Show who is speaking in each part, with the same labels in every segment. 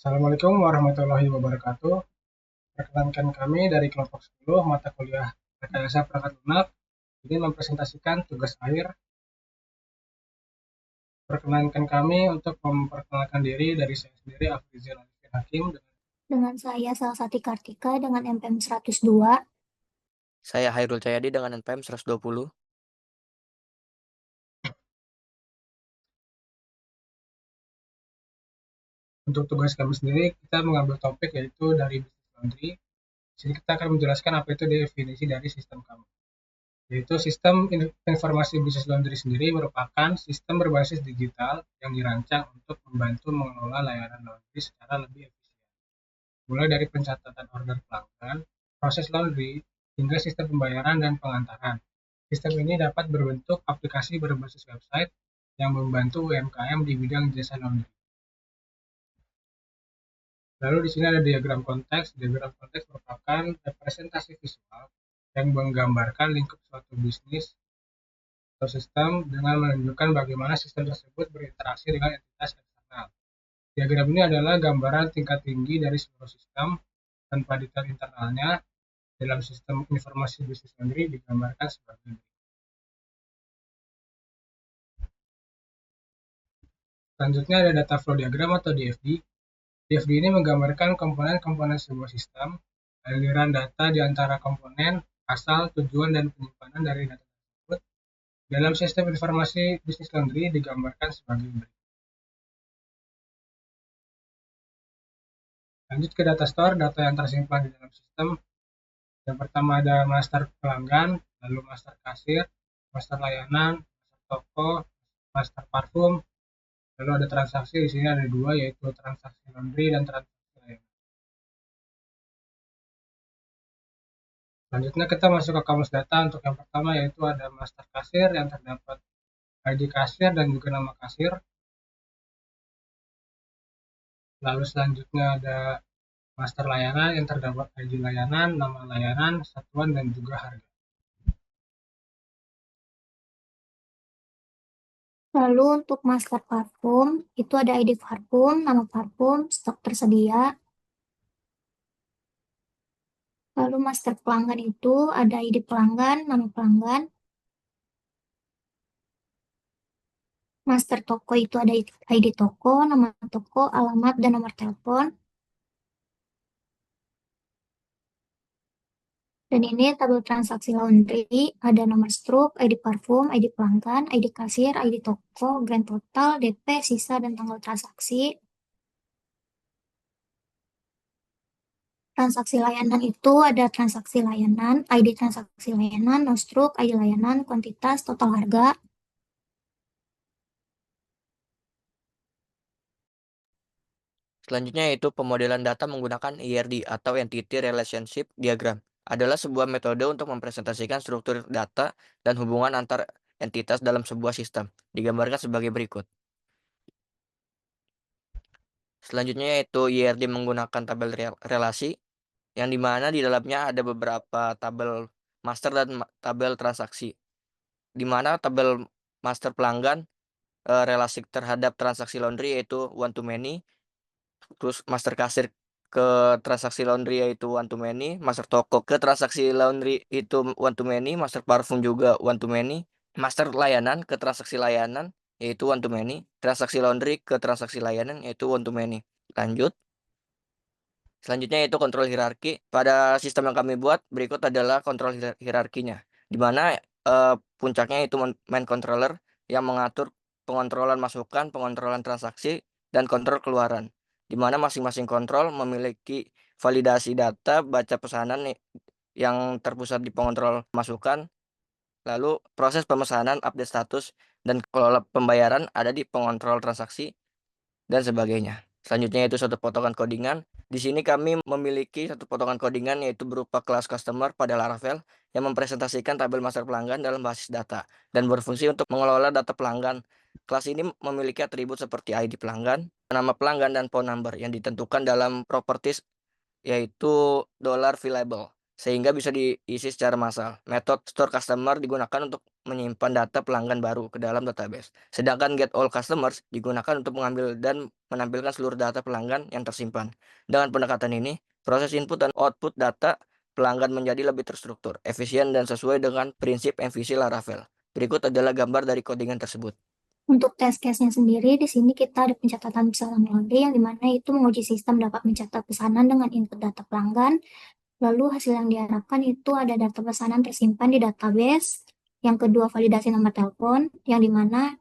Speaker 1: Assalamualaikum warahmatullahi wabarakatuh. Perkenalkan kami dari kelompok 10 mata kuliah Rekayasa Perangkat Lunak ingin mempresentasikan tugas akhir. Perkenalkan kami untuk memperkenalkan diri dari saya sendiri, Afrizal Arifin Hakim.
Speaker 2: Dengan saya Salsati Kartika dengan MPM 102.
Speaker 3: Saya Hairul Cahyadi dengan NPM 120.
Speaker 1: Untuk tugas kami sendiri, kita mengambil topik yaitu dari bisnis laundry. Di sini kita akan menjelaskan apa itu definisi dari sistem kami. Yaitu sistem informasi bisnis laundry sendiri merupakan sistem berbasis digital yang dirancang untuk membantu mengelola layanan laundry secara lebih efisien. Mulai dari pencatatan order pelanggan, proses laundry, hingga sistem pembayaran dan pengantaran. Sistem ini dapat berbentuk aplikasi berbasis website yang membantu UMKM di bidang jasa laundry. Lalu di sini ada diagram konteks. Diagram konteks merupakan representasi visual yang menggambarkan lingkup suatu bisnis atau sistem dengan menunjukkan bagaimana sistem tersebut berinteraksi dengan entitas eksternal. Diagram ini adalah gambaran tingkat tinggi dari seluruh sistem tanpa detail internalnya dalam sistem informasi bisnis sendiri digambarkan sebagai berikut. Selanjutnya ada data flow diagram atau DFD. DFD ini menggambarkan komponen-komponen sebuah sistem, aliran data di antara komponen, asal, tujuan, dan penyimpanan dari data tersebut dalam sistem informasi bisnis laundry digambarkan sebagai berikut. Lanjut ke data store, data yang tersimpan di dalam sistem. Yang pertama ada master pelanggan, lalu master kasir, master layanan, master toko, master parfum. Lalu ada transaksi, di sini ada dua, yaitu transaksi laundry dan transaksi layanan. Selanjutnya kita masuk ke kamus data. Untuk yang pertama yaitu ada master kasir yang terdapat ID kasir dan juga nama kasir. Lalu selanjutnya ada master layanan yang terdapat ID layanan, nama layanan, satuan, dan juga harga.
Speaker 2: Lalu untuk master parfum, itu ada ID parfum, nama parfum, stok tersedia. Lalu master pelanggan itu ada ID pelanggan, nama pelanggan. Master toko itu ada ID toko, nama toko, alamat, dan nomor telepon. Dan ini tabel transaksi laundry, ada nomor struk, ID parfum, ID pelanggan, ID kasir, ID toko, grand total, DP, sisa, dan tanggal transaksi. Transaksi layanan itu ada transaksi layanan, ID transaksi layanan, no struk, ID layanan, kuantitas, total harga.
Speaker 3: Selanjutnya yaitu pemodelan data menggunakan ERD atau Entity Relationship Diagram. Adalah sebuah metode untuk mempresentasikan struktur data dan hubungan antar entitas dalam sebuah sistem. Digambarkan sebagai berikut. Selanjutnya yaitu ERD menggunakan tabel relasi, yang dimana di dalamnya ada beberapa tabel master dan tabel transaksi. Di mana tabel master pelanggan relasi terhadap transaksi laundry yaitu one to many, terus master kasir ke transaksi laundry yaitu one to many, master toko ke transaksi laundry itu one to many, master parfum juga one to many, master layanan ke transaksi layanan yaitu one to many, transaksi laundry ke transaksi layanan yaitu one to many. Lanjut. Selanjutnya yaitu kontrol hierarki. Pada sistem yang kami buat, berikut adalah kontrol hierarkinya, di mana puncaknya itu main controller yang mengatur pengontrolan masukan, pengontrolan transaksi, dan kontrol keluaran, di mana masing-masing kontrol memiliki validasi data, baca pesanan yang terpusat di pengontrol masukan, lalu proses pemesanan, update status, dan kelola pembayaran ada di pengontrol transaksi, dan sebagainya. Selanjutnya yaitu satu potongan codingan. Di sini kami memiliki satu potongan codingan yaitu berupa kelas customer pada Laravel yang mempresentasikan tabel master pelanggan dalam basis data dan berfungsi untuk mengelola data pelanggan. Kelas ini memiliki atribut seperti ID pelanggan, nama pelanggan, dan phone number yang ditentukan dalam properties yaitu $variable sehingga bisa diisi secara massal. Metode store customer digunakan untuk menyimpan data pelanggan baru ke dalam database. Sedangkan get all customers digunakan untuk mengambil dan menampilkan seluruh data pelanggan yang tersimpan. Dengan pendekatan ini, proses input dan output data pelanggan menjadi lebih terstruktur, efisien, dan sesuai dengan prinsip MVC Laravel. Berikut adalah gambar dari codingan tersebut.
Speaker 2: Untuk test case-nya sendiri, di sini kita ada pencatatan pesanan laundry yang dimana itu menguji sistem dapat mencatat pesanan dengan input data pelanggan. Lalu hasil yang diharapkan itu ada data pesanan tersimpan di database. Yang kedua, validasi nomor telepon, yang dimana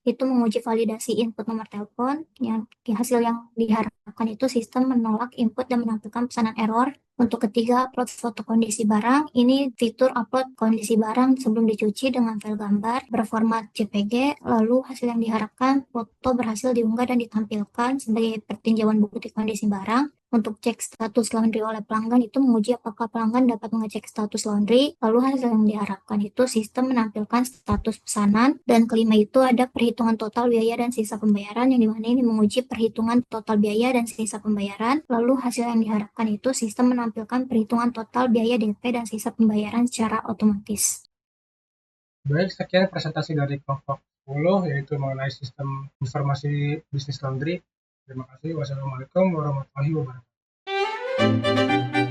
Speaker 2: itu menguji validasi input nomor telepon. Yang hasil yang diharapkan itu sistem menolak input dan menampilkan pesanan error. Untuk ketiga, upload foto kondisi barang. Ini fitur upload kondisi barang sebelum dicuci dengan file gambar berformat JPG. Lalu hasil yang diharapkan, foto berhasil diunggah dan ditampilkan sebagai pertinjauan bukti kondisi barang. Untuk cek status laundry oleh pelanggan itu menguji apakah pelanggan dapat mengecek status laundry. Lalu hasil yang diharapkan itu sistem menampilkan status pesanan. Dan kelima itu ada perhitungan total biaya dan sisa pembayaran, yang dimana ini menguji perhitungan total biaya dan sisa pembayaran. Lalu hasil yang diharapkan itu sistem menampilkan perhitungan total biaya DP dan sisa pembayaran secara otomatis.
Speaker 1: Baik, sekian presentasi dari kelompok 10, yaitu mengenai sistem informasi bisnis laundry. Terima kasih. Wassalamualaikum warahmatullahi wabarakatuh.